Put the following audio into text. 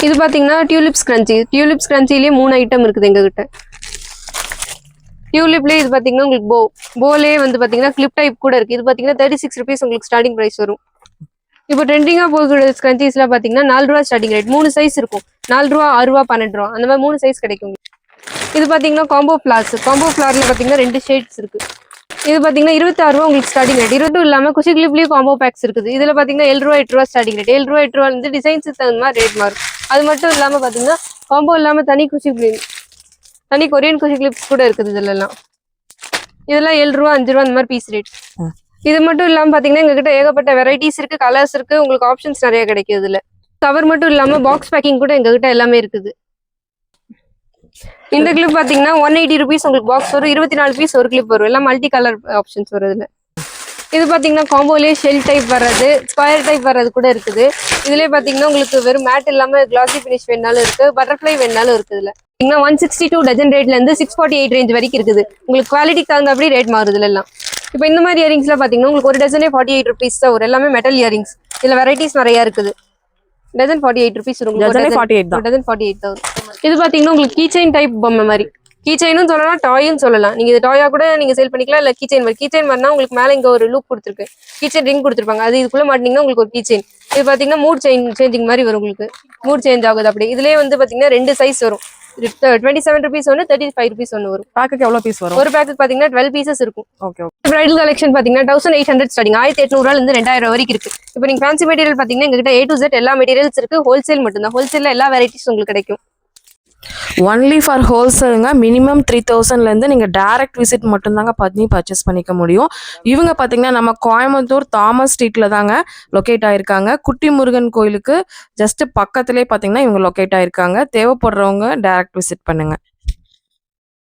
இது பாத்தீங்கன்னா tulips crunchy. Tulips கிரன்ச்சிலேயே 3 item இருக்குது எங்ககிட்ட. டியூலிப்லேயே இது பாத்தீங்கன்னா உங்களுக்கு போலே வந்து பாத்தீங்கன்னா கிளிப் டைப் கூட இருக்கு. இது பாத்தீங்கன்னா 36 rupees உங்களுக்கு ஸ்டார்டிங் பிரைஸ் வரும். இப்போ ட்ரெண்டிங்கா போகக்கூடிய ஸ்க்ரன்ச்சீஸ்ல பாத்தீங்கன்னா 4 ரூபா ஸ்டார்டிங் ரேட். 3 சைஸ் இருக்கும். 4 ரூபா, 6 ரூபா, 12 ரூபா அந்த மாதிரி 3 சைஸ் கிடைக்கும். இது பாத்தீங்கன்னா காம்போ ஃபிளார்ஸ். காம்போ ஃபிளார்ல பாத்தீங்கன்னா 2 ஷேட்ஸ் இருக்கு. இது பாத்தீங்கன்னா 26 ரூபா உங்களுக்கு ஸ்டார்டிங் ரேட். 20 இல்லாம குஷி கிளிப்லயும் காம்போ பேக்ஸ் இருக்குது. இதுல பாத்தீங்கன்னா 7 ரூபா 8 ரூபா ஸ்டார்டிங் ரேட். 7 ரூபா 8 ரூபா வந்து டிசைன்ஸ் தகுந்த மாதிரி ரேட் மாறும். அது மட்டும் இல்லாம பாத்தீங்கன்னா காம்போ இல்லாம தனி குஷி கிளிப், தனி கொரியன் குஷி கிளிப்ஸ் கூட இருக்குது. இதெல்லாம் 7 ரூபா 5 ரூபா அந்த மாதிரி பீஸ் ரேட். இது மட்டும் இல்லாம பாத்தீங்கன்னா எங்ககிட்ட ஏகப்பட்ட வெரைட்டிஸ் இருக்கு, கலர்ஸ் இருக்கு, உங்களுக்கு ஆப்ஷன்ஸ் நிறைய கிடைக்கும். இதுல கவர் மட்டும் இல்லாம பாக்ஸ் பேக்கிங் கூட எங்ககிட்ட எல்லாமே இருக்குது. இந்த கிளிப் பாத்தீங்கன்னா 180 rupees உங்களுக்கு பாக்ஸ் வரும். 24 பீஸ் ஒரு கிளிப் வரும். எல்லாம் மல்டி கலர் ஆப்ஷன்ஸ் வரும் இதுல. இது பாத்தீங்கன்னா காம்போலயே ஷெல் டைப் வர்றது, ஸ்கொயர் டைப் வர்றது கூட இருக்குது. இதுலயே பாத்தீங்கன்னா உங்களுக்கு வெறும் மேட் இல்லாம கிளாசி பினிஷ் வேணாலும் இருக்கு, பட்டர்ஃபிளை வேணாலும் இருக்கு. இதுல 162 டஜன் ரேட்ல இருந்து 648 ரேஞ்ச் வரைக்கும் இருக்குது. உங்களுக்கு குவாலிட்டிக்கு தகுந்தபடி ரேட் மாறுது எல்லாம். இப்போ இந்த மாதிரி இயரிங்ஸ்ல பாத்தீங்கன்னா உங்களுக்கு ஒரு டஜனே 48 rupees தான் வரும். எல்லாமே மெட்டல் இயரிங்ஸ். இதுல வெரைட்டிஸ் நிறைய இருக்குது. டஜன் 48 rupees வரும். டஜன் 48 தான். டஜன் 48 தான் வரும். இது பாத்தீங்கன்னா உங்களுக்கு கீ செயின் டைப் பொம்மை மாதிரி. கீ செயினும் சொல்லலாம், டாயும் சொல்லலாம். நீங்க இது டாயா கூட நீங்க சேல் பண்ணிக்கலாம். இல்ல கீ செயின் மாதிரி. கீ செயின் மாதிரினா உங்களுக்கு மேல இங்க ஒரு லூப் கொடுத்துருக்கு, கீ செயின் ரிங் கொடுத்துருப்பாங்க. அது இதுக்குள்ள மாட்டீங்கன்னா உங்களுக்கு ஒரு கீ செயின். இது பாத்தீங்கன்னா மூட் சேஞ்சிங் மாதிரி வரும். உங்களுக்கு மூட் சேஞ்ச் ஆகுது அப்படி. இதுலயே வந்து பாத்தீங்கன்னா 2 சைஸ் வரும். 27 rupees ஒன்று, 35 rupees ஒன்று வரும். பேக்குக்கு எவ்வளவு பீஸ் வரும்? ஒரு பேக்கு பாத்தீங்கன்னா 12 pieces இருக்கும். Okay okay. பிரைடல் கலெக்ஷன் பாத்தீங்கன்னா 1800 ஸ்டார்டிங். 1800 ரூபாயில இருந்து 2000 வரைக்கும் இருக்கு. இப்போ நீங்க ஃபேன்சி மெட்டீரியல் பாத்தீங்கன்னா எங்ககிட்ட A to Z எல்லா மெட்டீரியல்ஸ் இருக்கு. ஹோல்சேல் மட்டும் தான். ஹோல்சேல்ல எல்லா வெரைட்டிஸ் உங்களுக்கு கிடைக்கும். ஒன்லி ஃபார் ஹோல்சேலுங்க. மினிமம் 3000லேருந்து நீங்கள் டைரக்ட் விசிட் மட்டும்தாங்க பண்ணி பர்ச்சேஸ் பண்ணிக்க முடியும். இவங்க பார்த்தீங்கன்னா நம்ம கோயம்புத்தூர் தாமஸ் ஸ்ட்ரீட்டில் தாங்க லொக்கேட் ஆகிருக்காங்க. குட்டி முருகன் கோயிலுக்கு ஜஸ்ட் பக்கத்துலேயே பார்த்தீங்கன்னா இவங்க லொக்கேட் ஆகிருக்காங்க. தேவைப்படுறவங்க டைரக்ட் விசிட் பண்ணுங்கள்.